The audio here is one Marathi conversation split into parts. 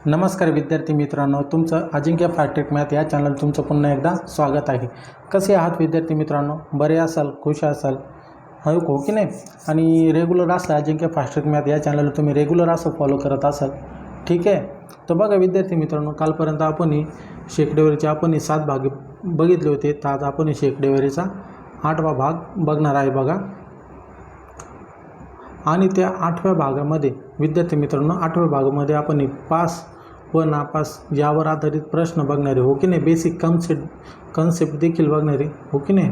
नमस्कार विद्यार्थी मित्रांनो, तुमचं अजिंक्य फायटेक मॅथ या चॅनल तुमचं पुन्हा एकदा स्वागत आहे। कसे आहात विद्यार्थी मित्रांनो? बरे असाल, खुश असाल, हो की नाही? आणि रेग्युलर असं अजिंक्य फायटेक मॅथ या चॅनलला तुम्ही रेग्युलर असं फॉलो करत असाल, ठीक आहे? तर बघा विद्यार्थी मित्रांनो, कालपर्यंत आपण शेकडेवारीचे आपण 7 भाग बघितले होते, तर आज आपण शेकडेवारीचा 8वा भाग बघणार आहे बघा। आणि त्या 8व्या भागामध्ये विद्यार्थी मित्रांनो 8व्या भागामध्ये आपण पास व नापास यावर आधारित प्रश्न बघणारे, हो की नाही? बेसिक कन्सेप्ट देखील बघणारे, हो की नाही?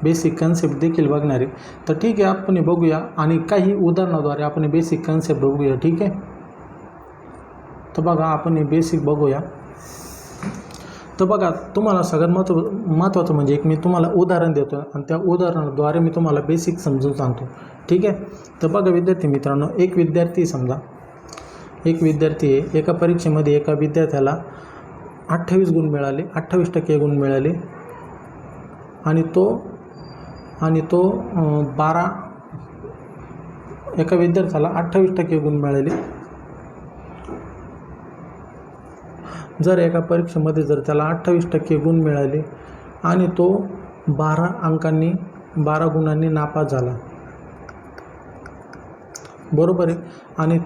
बेसिक कन्सेप्ट देखील बघणारे। तर ठीक आहे, आपण बघूया आणि काही उदाहरणाद्वारे आपण बेसिक कन्सेप्ट बघूया, ठीक आहे? तर बघा आपण बेसिक बघूया। तर बघा, तुम्हाला सगळ्यात महत्त्वाचं म्हणजे एक मी तुम्हाला उदाहरण देतो आणि त्या उदाहरणाद्वारे मी तुम्हाला बेसिक समजून सांगतो, ठीक आहे? तर बघा विद्यार्थी मित्रांनो, एक विद्यार्थी समजा, एक विद्यार्थी आहे, एका परीक्षेमध्ये एका विद्यार्थ्याला 28 गुण मिळाले, 28% गुण मिळाले आणि तो 12 एका विद्यार्थ्याला 28% गुण मिळाले। जर एका परीक्षेमध्ये जर त्याला 28% गुण मिळाले आणि तो 12 गुणांनी नापास झाला, बरोबर आहे? आणि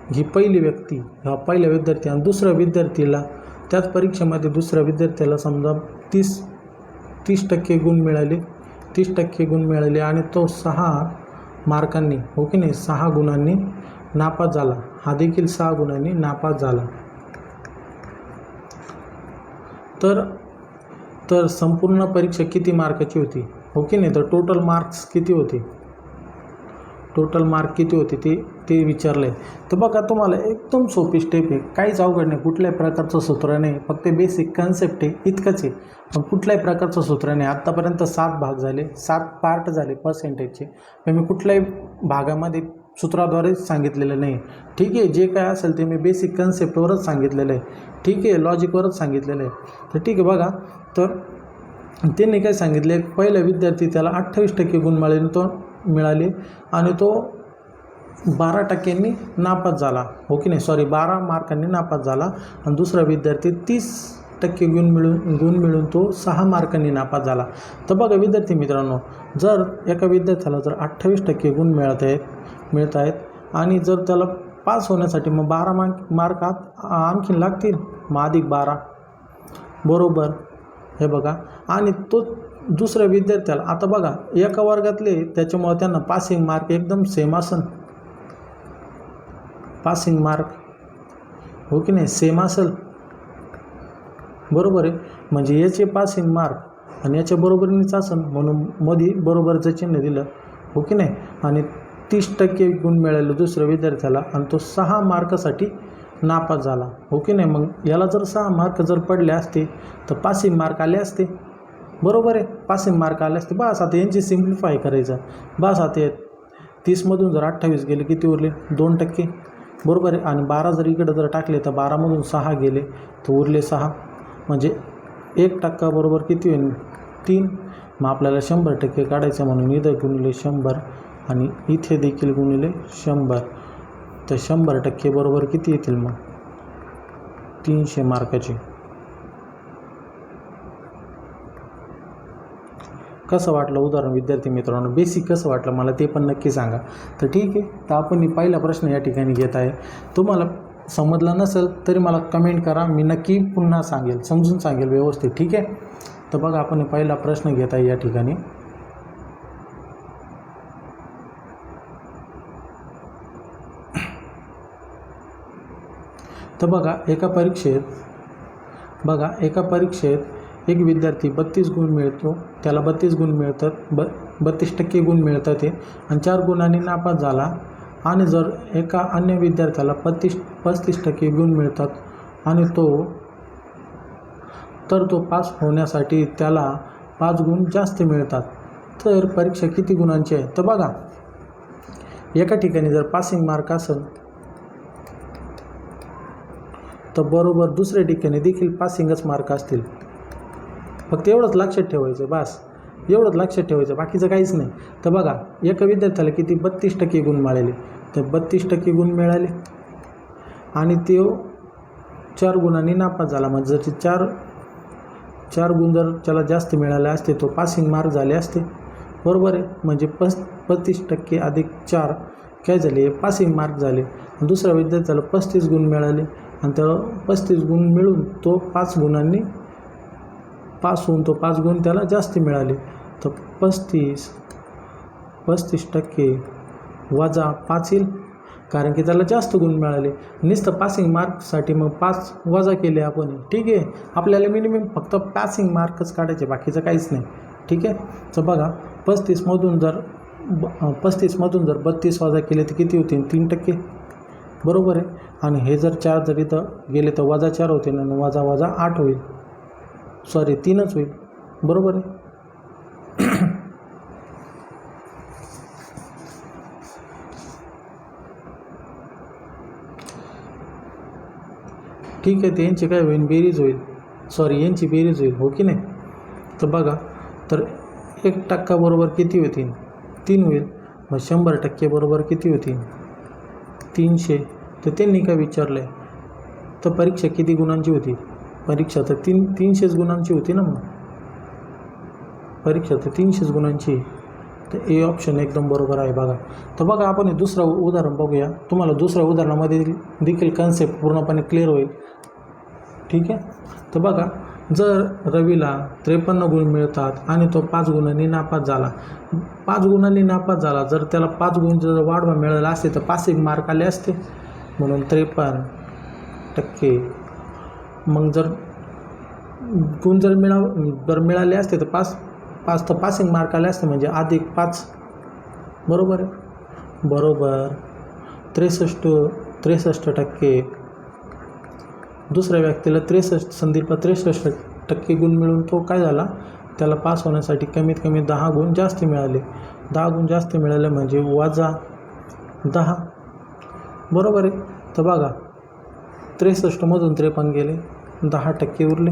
ही पहिली व्यक्ती, हा पहिला विद्यार्थी, आणि दुसऱ्या विद्यार्थीला त्याच परीक्षेमध्ये दुसऱ्या विद्यार्थ्याला समजा 30% गुण मिळाले, 30% गुण मिळाले आणि तो 6 मार्कांनी, हो की नाही, 6 गुणांनी नापास झाला, हा देखील 6 गुणांनी नापास झाला। तर संपूर्ण परीक्षा किती मार्काची होती, हो की नाही? तर टोटल मार्क्स किती होते, टोटल मार्क किती होते ते विचारलं आहे। तर बघा, तुम्हाला एकदम सोपी स्टेप आहे, काहीच अवघड नाही, कुठल्याही प्रकारचं सूत्र नाही, फक्त बेसिक कन्सेप्ट आहे, इतकंच आहे। पण कुठल्याही प्रकारचं सूत्र नाही। आत्तापर्यंत 7 भाग झाले, 7 पार्ट झाले पर्सेंटेजचे, पण मी कुठल्याही भागामध्ये सूत्राद्वारे सांगितलेलं नाही, ठीक आहे? जे काय असेल ते मी बेसिक कन्सेप्टवरच सांगितलेलं आहे, ठीक आहे? लॉजिकवरच सांगितलेलं आहे। तर ठीक आहे, बघा, तर त्यांनी काय सांगितले, पहिला विद्यार्थी त्याला 28% गुण मिळाले आणि तो 12% नापास झाला, हो की नाही? 12 मार्कांनी नापास झाला आणि दुसरा विद्यार्थी 30% गुण मिळून तो 6 मार्कांनी नापास झाला। तर बघा विद्यार्थी मित्रांनो, जर एका विद्यार्थ्याला जर 28% गुण मिळत आहेत आणि जर त्याला पास होण्यासाठी मग 12 मार्क आणखीन लागतील, मग अधिक 12, बरोबर? हे बघा, आणि तो दुसऱ्या विद्यार्थ्याला, आता बघा एका वर्गातले त्याच्यामुळे त्यांना पासिंग मार्क एकदम सेम असेल, पासिंग मार्क, हो की नाही, सेम असेल, बरोबर आहे? म्हणजे याचे पासिंग मार्क आणि याच्या बरोबरीनेच असेल, म्हणून मध्ये बरोबरचं चिन्ह दिलं, हो की नाही? आणि 30% गुण मिळाले दुसऱ्या विद्यार्थ्याला आणि तो 6 मार्कासाठी नापास झाला, हो की नाही? मग याला जर 6 मार्क जर पडले असते तर पासिंग मार्क आले असते, बरोबर आहे? पासिंग मार्क आले असते। बस आता यांची सिम्प्लिफाय करायचं, बस आता 30मधून जर 28 गेले किती उरले, 2%, बरोबर आहे? आणि 12 जर इकडे जर टाकले तर 12मधून 6 गेले तर उरले 6, म्हणजे 1% बरोबर किती होईल, 3। मग आपल्याला 100% काढायचं, म्हणून इथं गुणिले 100 आणि इथे देखील गुणिले 100, तर 100% बरोबर किती येतील मग, 300 मार्काचे। कसं वाटलं उदाहरण विद्यार्थी मित्रांनो? बेसिक कसं वाटलं मला ते पण नक्की सांगा। तर ठीक आहे, तर आपण पहिला प्रश्न या ठिकाणी घेत आहे। तुम्हाला समजला नसेल तरी मला कमेंट करा, मी नक्की पुन्हा सांगेल, समजून सांगेल व्यवस्थित, ठीक आहे? तर बघा आपण पहिला प्रश्न घेत आहे या ठिकाणी। तर बघा, एका परीक्षेत एक विद्यार्थी 32 गुण मिळतो, त्याला 32 गुण मिळतात, 32% गुण मिळतात ते, आणि 4 गुणांनी नापास झाला। आणि जर एका अन्य विद्यार्थ्याला 35% गुण मिळतात आणि तो पास होण्यासाठी त्याला 5 गुण जास्त मिळतात, तर परीक्षा किती गुणांची आहे? तर बघा, एका ठिकाणी जर पासिंग मार्क असेल तर बरोबर दुसऱ्या ठिकाणी देखील पासिंगच मार्क असतील, फक्त एवढंच लक्षात ठेवायचं, बस एवढंच लक्षात ठेवायचं, बाकीचं काहीच नाही। तर बघा, एका विद्यार्थ्याला किती 32% गुण मिळाले, तर 32% गुण मिळाले आणि तो 4 गुणांनी नापास झाला. म्हणजे जर चार गुण जर त्याला जास्त मिळाले असते तो पासिंग मार्क झाले असते, बरोबर आहे. म्हणजे 35% अधिक 4 काय झाले, पासिंग मार्क झाले. आणि दुसऱ्या विद्यार्थ्याला 35 गुण मिळाले आणि त्याला 35 गुण मिळून तो 5 गुणांनी पास होऊन तो 5 गुण त्याला जास्त मिळाले. तर 35% वजा 5 येईल, कारण की त्याला जास्त गुण मिळाले. नुसतं पासिंग मार्कसाठी मग 5 वजा केले आपण. ठीक आहे, आपल्याला मिनिमम फक्त पासिंग मार्कच काढायचे, बाकीचं काहीच नाही. ठीक आहे. तर बघा 35मधून जर 32 वजा केले तर किती होतील, 3%, बरोबर आहे. आणि हे जर 4 जर इथं गेले तर वजा 4 होतील आणि वजा 8 होईल, सॉरी 3च होईल, बरोबर आहे. ठीक आहे. ते यांची काय होईल, बेरीज होईल, सॉरी यांची बेरीज होईल, हो की नाही. तर बघा, तर 1% बरोबर किती होतील, 3 होईल. मग 100% बरोबर किती होतील, 300. तर त्यांनी काय विचारलं आहे, तर परीक्षा किती गुणांची होती, परीक्षा तर 300 गुणांची होती ना. मग परीक्षा तर 300 गुणांची. तर ए ऑप्शन एकदम बरोबर आहे बघा. तर बघा आपण हे दुसरं उदाहरण बघूया. तुम्हाला दुसऱ्या उदाहरणामध्ये देखील कन्सेप्ट पूर्णपणे क्लिअर होईल. ठीक आहे. तर बघा, जर रवीला 53 गुण मिळतात आणि तो 5 गुणांनी नापास झाला. 5 गुणांनी नापास झाला, जर त्याला 5 गुण जर वाढवा मिळाला असते तर पासिंग मार्क आले असते, म्हणून 53%. मग जर गुण जर मिळाले असते तर 5 तर पासिंग मार्क आले असते, म्हणजे अधिक 5, बरोबर आहे. बरोबर 63%. दुसऱ्या व्यक्तीला 63, संदीपला 63% गुण मिळून तो काय झाला, त्याला पास होण्यासाठी कमीत कमी 10 गुण जास्त मिळाले. 10 गुण जास्त मिळाले म्हणजे वजा 10, बरोबर आहे. तर बघा 63मधून 53 गेले, 10% उरले,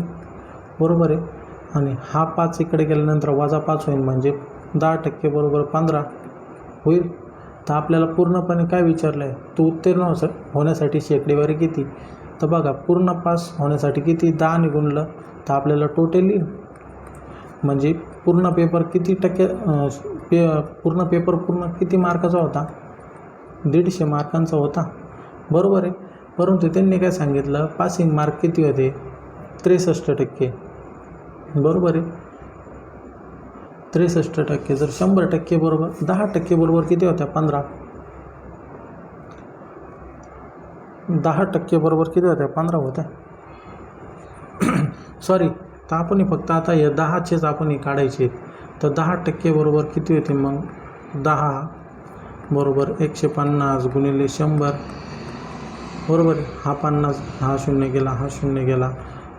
बरोबर आहे. आणि हा 5 इकडे गेल्यानंतर वजा 5 होईल, म्हणजे 10% बरोबर 15 होईल. तर आपल्याला पूर्णपणे काय विचारलं आहे, तो उत्तीर्ण होण्यासाठी शेकडेवारी किती. तर बघा, पूर्ण पास होण्यासाठी किती, 10ने गुणलं तर आपल्याला टोटल येईल. म्हणजे पूर्ण पेपर किती टक्के, पूर्ण किती मार्काचा होता, 150 मार्कांचा होता, बरोबर आहे. परंतु त्यांनी काय सांगितलं, पासिंग मार्क किती होते, 63%, बरोबर आहे. 63%. जर 100% बरोबर 10% बरोबर किती होत्या, 15. 10% बरोबर किती होत्या, 15 होत्या, सॉरी. तर आपण फक्त आता या 10चेच आपण काढायचे. तर 10% बरोबर किती होते, मग 10 बरोबर 150 गुणिले 100, बरोबर. हा 50, हा 0 गेला, हा 0 गेला,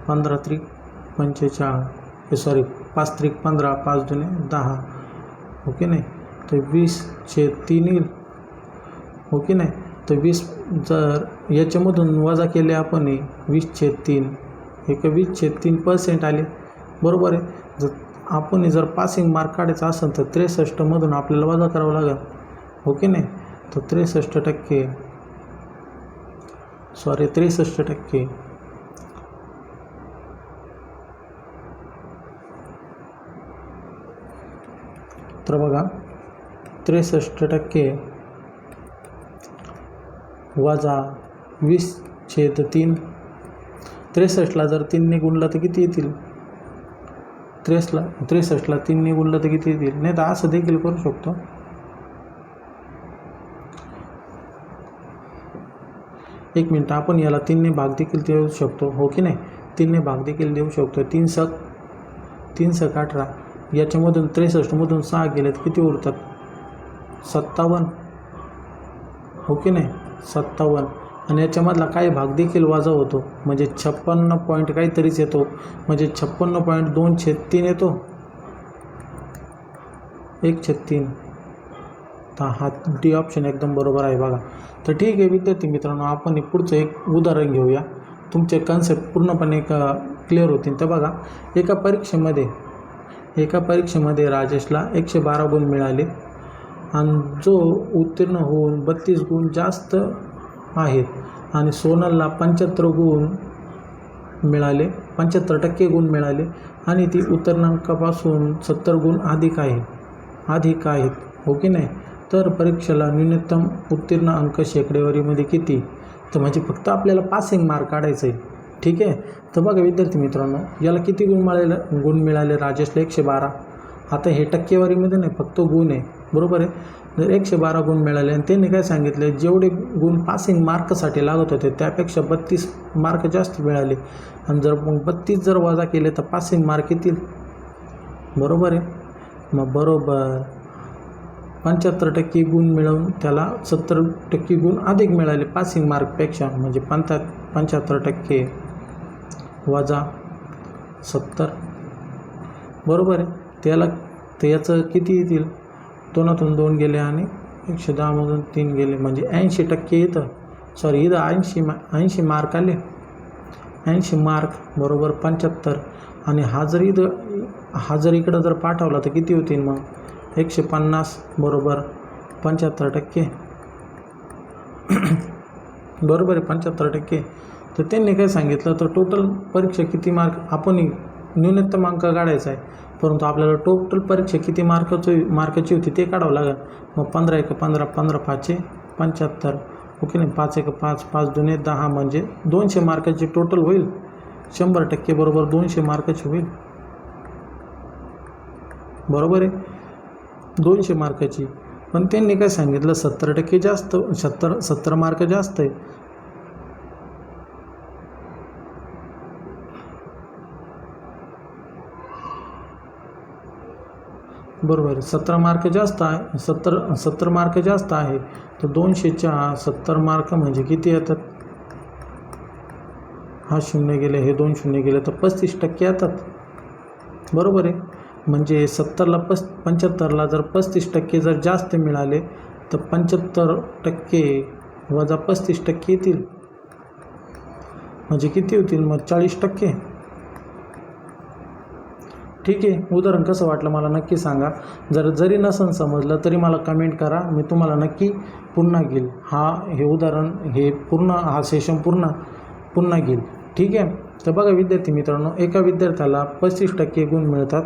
15 त्रिक 45, सॉरी 5 त्रिक 15, 5 दुने 10, हो की नाही. तर 20/3 येईल, हो की नाही. तर 20 जर याच्यामधून वजा केले आपण 20/3, हे 20/3% आले, बरोबर आहे. जर आपण जर पासिंग मार्क काढायचा असेल तर 63मधून आपल्याला वजा करावं लागेल, हो की नाही. तर 63%, सॉरी 63%. तर बघा 63% वजा 20/3. 63ला जर 3ने गुणलं तर किती येतील, 63ला 3ने गुणलं तर किती येतील. नाही तर असं देखील करू शकतो. एक मिनटं, आपण याला 3ने भाग देखील देऊ शकतो, हो की नाही. 3ने भाग देखील देऊ शकतो. 3 सक 18. याच्यामधून 63मधून 6 गेले तर किती उरतात, 57, हो की नाही, 57. आणि याच्यामधला काही भाग देखील वजा होतो, म्हणजे 56 पॉईंट काहीतरीच येतो, म्हणजे 56.2/3 येतो, 1/3. तर हा डी ऑप्शन एकदम बरोबर आहे बघा. तर ठीक आहे विद्यार्थी मित्रांनो, आपण पुढचं एक उदाहरण घेऊया, तुमचे कन्सेप्ट पूर्णपणे क्लिअर होतील. तर बघा, एका परीक्षेमध्ये राजेशला 112 गुण मिळाले आणि जो उत्तीर्ण होऊन 32 गुण जास्त आहेत आणि सोनलला 75 गुण मिळाले, 75% गुण मिळाले आणि ती उत्तरांकापासून 70 गुण अधिक आहेत, हो की नाही. तर परीक्षेला न्यूनतम उत्तीर्ण अंक शेकडेवारीमध्ये किती, तर म्हणजे फक्त आपल्याला पासिंग मार्क काढायचं आहे. ठीक आहे. तर बघा विद्यार्थी मित्रांनो, याला किती गुण मिळाले राजेशला 112. आता हे टक्केवारीमध्ये नाही, फक्त गुण आहे, बरोबर आहे. जर 112 गुण मिळाले आणि त्यांनी काय सांगितले, जेवढे गुण पासिंग मार्कसाठी लागत होते त्यापेक्षा 32 मार्क जास्त मिळाले आणि जर मग 32 जर वजा केले तर पासिंग मार्क येतील, बरोबर आहे. मग बरोबर 75% गुण मिळवून त्याला 70% गुण अधिक मिळाले पासिंग मार्कपेक्षा, म्हणजे 75% वजा 70, बरोबर आहे. याचं किती येतील, 2तून 2 गेले आणि 110मधून 3 गेले, म्हणजे 80% येतं. सॉरी, इथं 80 मार्क आले, 80 मार्क बरोबर 75. आणि हा जर इकडं जर पाठवला तर किती होतील मग, 150 बरोबर 75%, बरोबर आहे 75%. तर त्यांनी काय सांगितलं, तर टोटल परीक्षा किती मार्क, आपण न्यूनतम अंक काढायचा आहे, परंतु आपल्याला टोटल परीक्षा किती मार्काची होती ते काढावं लागेल. मग 15 × 15, 15 × 5 = 75, ओके नाही. 5 × 5, 5 × 2 = 10, म्हणजे 200 मार्काची टोटल होईल. 100% बरोबर 200 मार्काची होईल, बरोबर आहे, 200 मार्काची. पण त्यांनी काय सांगितलं, 70% जास्त, 70 मार्क जास्त आहे. बरोबर, 17 मार्क जास्त आहे, 70 मार्क जास्त आहे. तर 200च्या 70 मार्क म्हणजे किती येतात, हा 0 गेले, हे 2 0 गेले, तर 35% येतात, बरोबर आहे. म्हणजे 75ला जर 35% जर जास्त मिळाले तर 75% वजा 35% येतील, म्हणजे किती होतील मग 40%. ठीक आहे. उदाहरण कसं वाटलं मला नक्की सांगा. जरी नसन समजलं तरी मला कमेंट करा, मी तुम्हाला नक्की पुन्हा घेईल. हे उदाहरण हा सेशन पुन्हा घेईल. ठीक आहे. तर बघा विद्यार्थी मित्रांनो, एका विद्यार्थ्याला 35% गुण मिळतात,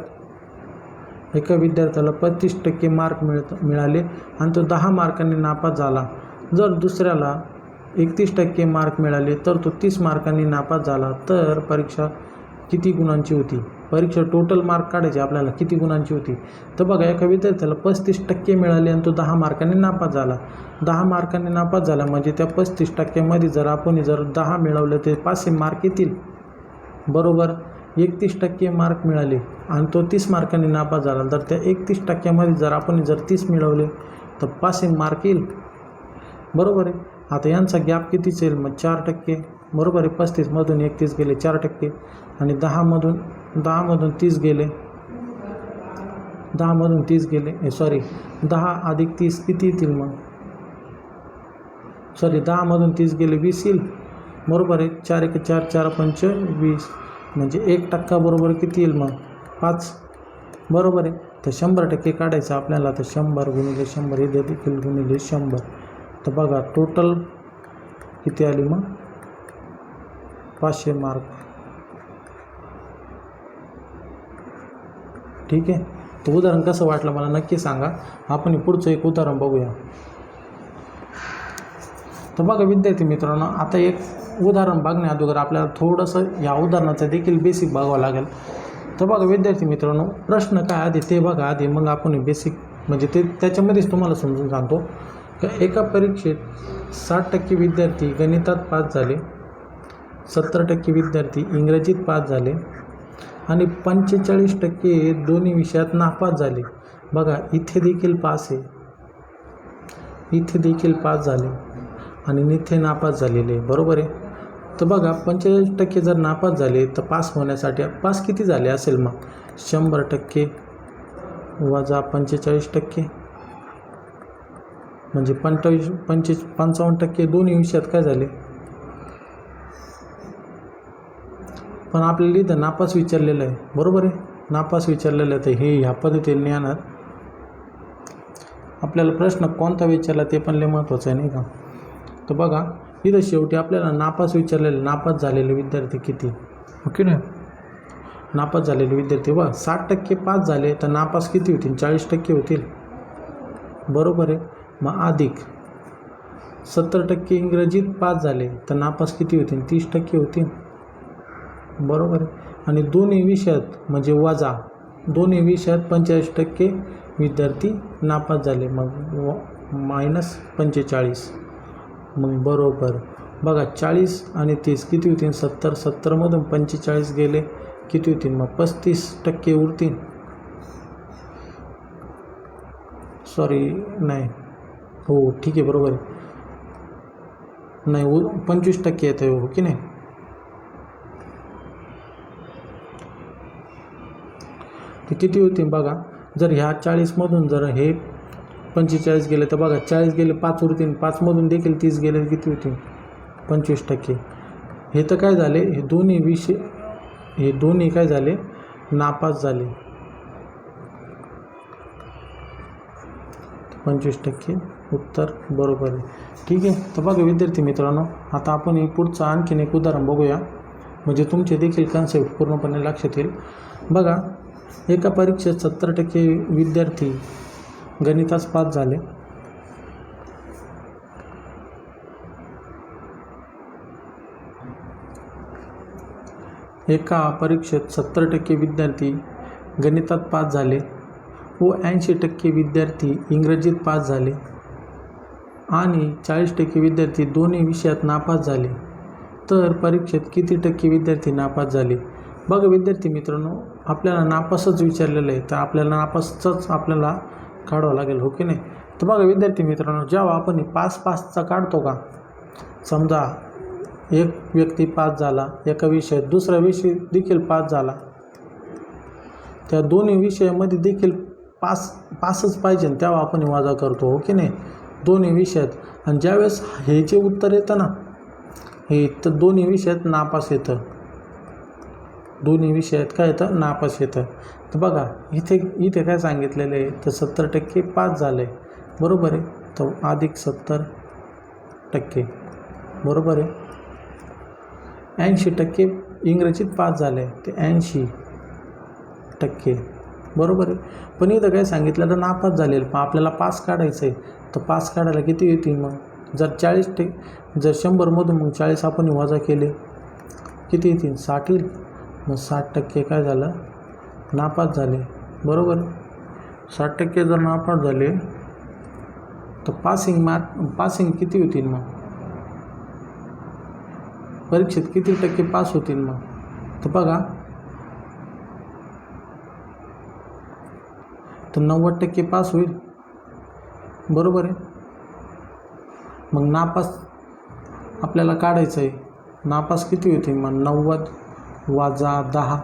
एका विद्यार्थ्याला 35% मार्क मिळाले आणि तो 10 मार्कांनी नापास झाला. जर दुसऱ्याला 31% मार्क मिळाले तर तो 30 मार्कांनी नापास झाला. तर परीक्षा किती गुणांची होती, परीक्षा टोटल मार्क काढायचे आपल्याला, किती गुणांची होती. तर बघा, एका विद्यार्थ्याला 35% मिळाले आणि तो 10 मार्कांनी नापास झाला. 10 मार्कांनी नापास झाला म्हणजे त्या 35%मध्ये जर 10 मिळवलं ते 500 मार्क येतील, बरोबर. 31% मार्क मिळाले आणि तो 30 मार्कांनी नापास झाला, तर त्या 31%मध्ये जर 30 मिळवले तर 500 मार्क येईल, बरोबर आहे. आता यांचा गॅप कितीच येईल मग 4%, बरोबर आहे. 35मधून 31 गेले, 4% आणि 10मधून 30 गेले, 10मधून 30 गेले, सॉरी 10 अधिक 30 किती येतील मग, सॉरी 10मधून 30 गेले 20 येईल, बरोबर आहे. 4 × 4, 4 × 5 = 20, म्हणजे 1% बरोबर किती येईल मग 5, बरोबर आहे. तर 100% काढायचं आपल्याला, तर 100 × 100 हे देखील गुणिले 100. तर बघा टोटल किती आली मग 500 मार्क. ठीक आहे. तर उदाहरण कसं वाटलं मला नक्की सांगा. आपण पुढचं एक उदाहरण बघूया. तर बघा विद्यार्थी मित्रांनो, आता एक उदाहरण बघण्या अगोदर आपल्याला थोडंसं या उदाहरणाचं देखील बेसिक बघावं लागेल. तर बघा विद्यार्थी मित्रांनो, प्रश्न काय आधी ते बघा आधी, मग आपण बेसिक म्हणजे त्याच्यामध्येच तुम्हाला समजून सांगतो. की एका परीक्षेत 60% विद्यार्थी गणितात पास झाले, 70% विद्यार्थी इंग्रजीत पास झाले आणि 45% दोन्ही विषयात नापास झाले. बघा इथे देखील पास आहे, इथे देखील पास झाले आणि इथे नापास झालेले, बरोबर आहे. तर बघा 45% जर नापास झाले तर पास होण्यासाठी पास किती झाले असेल मग 100% वजा 45%, म्हणजे 55% दोन्ही विषयात काय झाले. पण आपल्याला इथं नापास विचारलेलं आहे, बरोबर आहे. नापास विचारलेलं आहे, तर हे ह्या पद्धतीने येणार. आपल्याला प्रश्न कोणता विचारला ते पण लय महत्त्वाचं आहे नाही का. तर बघा इथं शेवटी आपल्याला नापास विचारलेले, नापास झालेले विद्यार्थी किती, ओके ना. नापास झालेले विद्यार्थी 60% पास झाले तर नापास किती होतील, 40% होतील, बरोबर आहे. मग अधिक 70% इंग्रजीत पास झाले तर नापास किती होतील, 30% होतील, बरोबर आहे. आणि दोन्ही विषयात म्हणजे वजा दोन्ही विषयात 45% विद्यार्थी नापास झाले, मग -45, मग बरोबर. बघा 40 आणि 30 किती होतील, 70, 70मधून 45 गेले किती होतील, मग 35% उरतील. सॉरी नाही, हो ठीक आहे, बरोबर आहे. नाही 25% येतं आहे, हो की नाही. ते किती होतील बघा, जर ह्या 40मधून जर हे 45 गेले तर बघा 40 गेले 5 उरतील, 5मधून देखील 30 गेले किती होतील, 25%. हे तर काय झाले, हे दोन्ही विषय हे दोन्ही काय झाले, नापास झाले, 25% उत्तर बरोबर आहे. ठीक आहे. तर बघा विद्यार्थी मित्रांनो, आता आपण हे पुढचं आणखीन एक उदाहरण बघूया, म्हणजे तुमचे देखील कन्सेप्ट पूर्णपणे लक्षात येईल. बघा, एका परीक्षेत 70% विद्यार्थी गणितात पास झाले. एका परीक्षेत 70% विद्यार्थी गणितात पास झाले व 80% विद्यार्थी इंग्रजीत पास झाले आणि 40% विद्यार्थी दोन्ही विषयात नापास झाले, तर परीक्षेत किती टक्के विद्यार्थी नापास झाले. बघा विद्यार्थी मित्रांनो, आपल्याला नापासच विचारलेलं आहे, तर आपल्याला नापासच आपल्याला काढावं लागेल, हो की नाही. तर बघा विद्यार्थी मित्रांनो, जेव्हा आपण पासचा काढतो का, समजा एक व्यक्ती पास झाला एका विषयात, दुसरा विषय देखील पास झाला, त्या दोन्ही विषयामध्ये देखील पासच पाहिजे, तेव्हा आपण वजा करतो, हो की नाही, दोन्ही विषयात. आणि ज्यावेळेस हे जे उत्तर येतं ना, हे तर दोन्ही विषयात नापास येतं, दोन्ही विषयात काय येतं, नापास येतं. तर बघा इथे काय सांगितलेलं आहे, तर 70% पास झाले, बरोबर आहे, तर अधिक 70%, बरोबर आहे. 80% इंग्रजीत पास झाले, ते 80%, बरोबर आहे. पण इथं काय सांगितलं, तर नापास झालेलं, पण आपल्याला पास काढायचं आहे, तर पास काढायला किती येतील, मग जर 40%, जर 100मधून मग 40 आपण वजा केले किती येतील, 60 येईल, मग 60% काय झालं, नापास झाले, बरोबर. 60% जर नापास झाले तर पासिंग किती होतील, मग परीक्षेत किती टक्के पास होतील, मग तर बघा, तर 90% पास होईल, बरोबर आहे. मग नापास आपल्याला काढायचं आहे, नापास किती होतील, मग 90 वजा 10,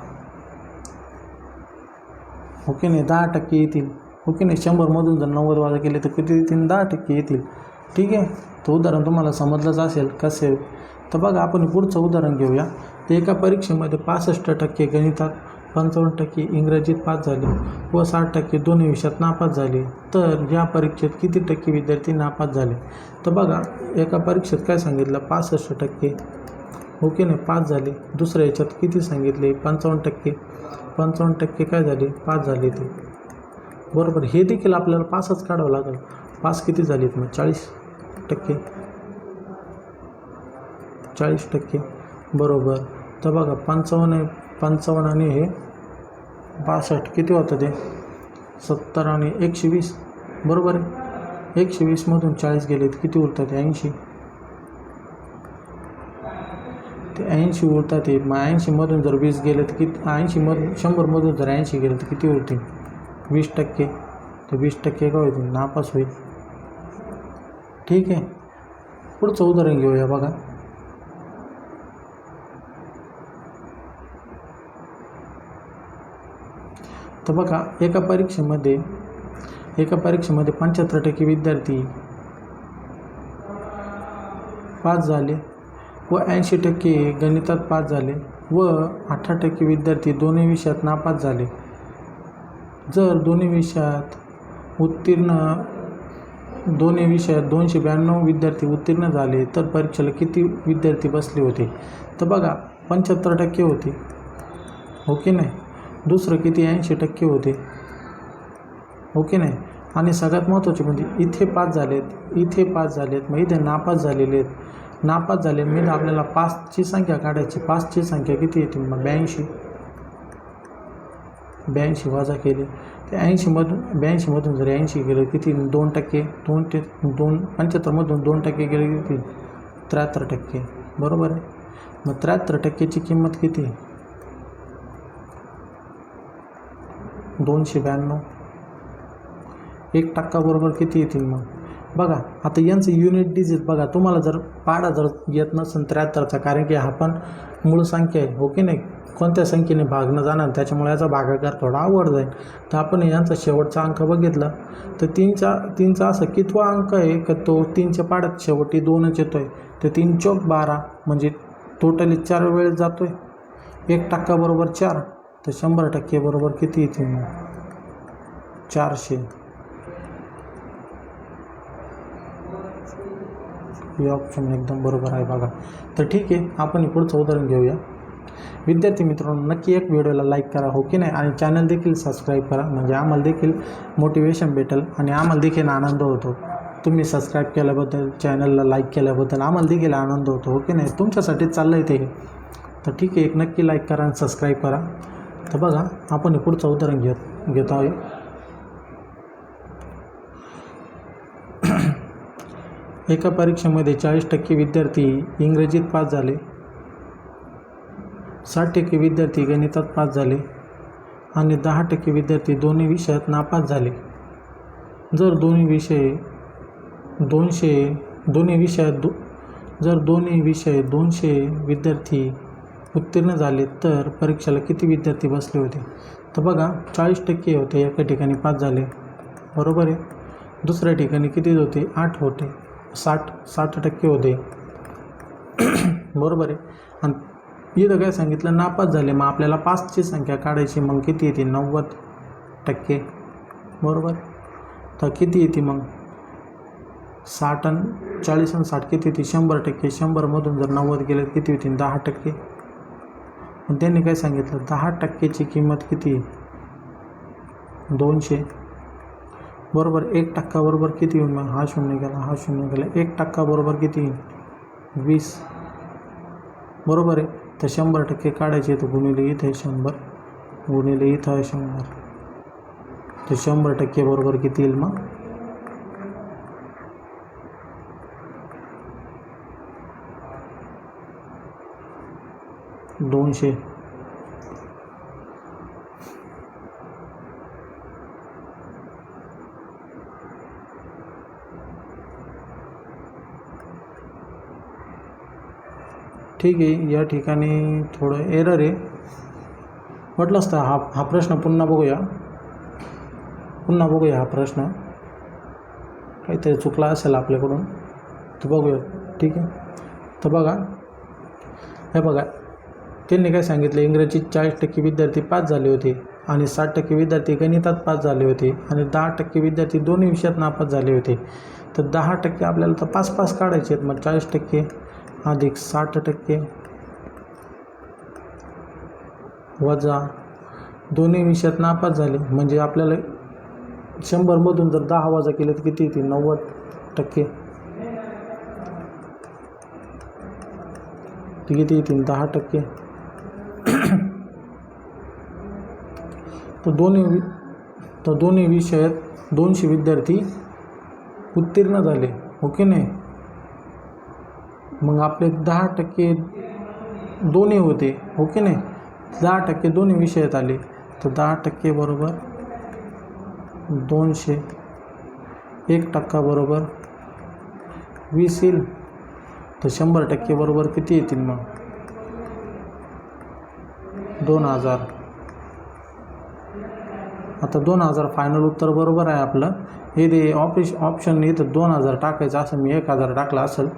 हो की नाही, 10% येतील, हो की नाही. 100मधून जर 90 वजा केले तर किती येतील, 10% येतील. ठीक आहे. तर उदाहरण तुम्हाला समजलंच असेल कसे. तर बघा आपण पुढचं उदाहरण घेऊया. तर एका परीक्षेमध्ये 65% गणितात, 55% इंग्रजीत पास झाले व 60% दोन्ही विषयात नापास झाले, तर या परीक्षेत किती टक्के विद्यार्थी नापास झाले. तर बघा एका परीक्षेत काय सांगितलं, 65%, हो की नाही, पास झाले. दुसऱ्या याच्यात किती सांगितले, 55% काय झाले, पास झाले ते, बरोबर. हे देखील आपल्याला पासच काढावं लागेल. पास किती झालेत, मग 40%, बरोबर. तर बघा 55 आणि हे 62 किती होतं, ते 70 आणि 120, बरोबर आहे. 120मधून 40 गेले तर किती उरतात, 80, ते 80 उरतात. ते मग 80मधून जर 20 गेले तर किती, 100मधून जर 80 गेले तर किती उरतील, 20%, तर 20% काय होतील, नापास होईल. ठीक आहे. पुढचं उदाहरण घेऊया. बघा तर बघा एका परीक्षेमध्ये 75% विद्यार्थी पास झाले व 80% गणितात पास झाले व 18% विद्यार्थी दोन्ही विषयात नापास झाले. जर दोन्ही विषयात उत्तीर्ण दोन्ही विषयात 292 विद्यार्थी उत्तीर्ण झाले तर परीक्षेला किती विद्यार्थी बसले होते? तर बघा 75% होते, हो की नाही. दुसरं किती 80% होते, हो की नाही. आणि सगळ्यात महत्त्वाचे म्हणजे इथे पास झालेत, इथे पास झालेत, मग इथे नापास झालेले आहेत. नापास झाले म्हणजे आपल्याला 5ची संख्या काढायची. 5ची संख्या किती येते मग? 82 वजा केली ते 82मधून जर 80 गेलं किती? 2%. 75मधून 2% गेले किती? 73%, बरोबर आहे. मग 73%ची किंमत किती? 292. 1% बरोबर किती येतील मग? बघा आता यांचं युनिट डिजिट बघा. तुम्हाला जर पाडा जर येत नसेल 73चा, कारण की हा पण मूळ संख्या आहे, हो की नाही. कोणत्या संख्येने भागणं जाणार, त्याच्यामुळे याचा भागाकार थोडा अवघड जाईल. तर आपण यांचा शेवटचा अंक बघितला तर तीनचा असं कितवा अंक आहे का तो 3च्या पाड्यात शेवटी 2च येतो आहे. तर 3 चौक 12 म्हणजे टोटली 4 वेळेस जातो आहे. 1% बरोबर 4. तर 100% बरोबर किती येते मग? 400. हे ऑप्शन एकदम बरोबर आहे बघा. तर ठीक आहे, आपण पुढचं उदाहरण घेऊया. विद्यार्थी मित्रांनो, नक्की एक व्हिडिओला लाईक करा, हो की नाही. आणि चॅनल देखील सबस्क्राईब करा, म्हणजे आम्हाला देखील मोटिवेशन भेटेल आणि आम्हाला देखील आनंद होतो. तुम्ही सबस्क्राईब केल्याबद्दल, चॅनलला लाईक केल्याबद्दल आम्हाला देखील आनंद होतो, हो की नाही. तुमच्यासाठीच चाललं आहे ते. तर ठीक आहे, एक नक्की लाईक करा आणि सबस्क्राईब करा. तर बघा आपण पुढचं उदाहरण घेत आहोत. एका परीक्षेमध्ये 40% विद्यार्थी इंग्रजीत पास झाले, 60% विद्यार्थी गणितात पास झाले आणि 10% विद्यार्थी दोन्ही विषयात नापास झाले. जर दोन्ही विषय 200 विद्यार्थी उत्तीर्ण झाले तर परीक्षेला किती विद्यार्थी बसले होते? तर बघा 40% होते एका ठिकाणी पास झाले, बरोबर आहे. दुसऱ्या ठिकाणी किती होते? 8 होते. 60% होते, बरोबर आहे. आणि इथं काय सांगितलं? नापास झाले. मग आपल्याला 5ची संख्या काढायची. मग किती येते? 90%, बरोबर. तर किती येते मग? 40 आणि 60 किती येते? 100%. 100मधून जर 90 गेले किती होती? 10%. पण त्यांनी काय सांगितलं? 10%ची किंमत किती? 200, बरोबर. 1% बरोबर किती होईल मग? हा 0 गेला, हा 0 गेला. 1% बरोबर किती येईल? 20, बरोबर आहे. तर 100% काढायचे. तर गुणिले इथं 100, गुणिले इथं 100. तर 100% बरोबर किती येईल मग? 200. ठीक आहे, या ठिकाणी थोडं एरर आहे. म्हटलं असतं हा प्रश्न पुन्हा बघूया हा प्रश्न काहीतरी चुकला असेल आपल्याकडून, तर बघूया. ठीक आहे, तर बघा हे बघा त्यांनी काय सांगितलं? इंग्रजीत 40% विद्यार्थी पास झाले होते आणि 60% विद्यार्थी गणितात पास झाले होते आणि 10% विद्यार्थी दोन्ही विषयात नापास झाले होते. तर 10% आपल्याला तर 5 काढायचे आहेत. मग 40% अधिक 60% वजा दोन्ही विषयात नापास झाले, म्हणजे आपल्याला 100मधून जर 10 वजा केले तर किती येते? 90%. किती येतील? 10%. तर दोन्ही विषयात 200 विद्यार्थी उत्तीर्ण झाले, हो की नाही. मग आपले 10% दोन्ही होते, हो की नाही. 10% दोन्ही विषयात आले. तर 10% बरोबर 200. 1% बरोबर 20 येईल. तर 100% बरोबर किती येतील मग? 2000. आता 2000 फायनल उत्तर बरोबर आहे आपलं. हे ते ऑप्शन इथं 2000 टाकायचं असं मी 1000 टाकला असेल,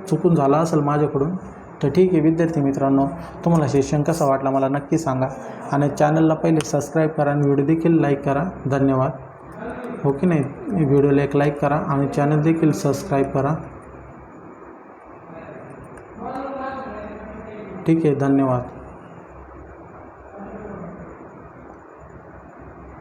चुकून झाला असेल माझ्याकडून. तर ठीक आहे विद्यार्थी मित्रांनो, तुम्हाला सेशन कसा वाटला मला नक्की सांगा आणि चॅनलला पहिले सबस्क्राईब करा आणि व्हिडिओ देखील लाईक करा. धन्यवाद. हो की नाही. व्हिडिओला एक लाईक करा आणि चॅनल देखील सबस्क्राईब करा. ठीक आहे, धन्यवाद.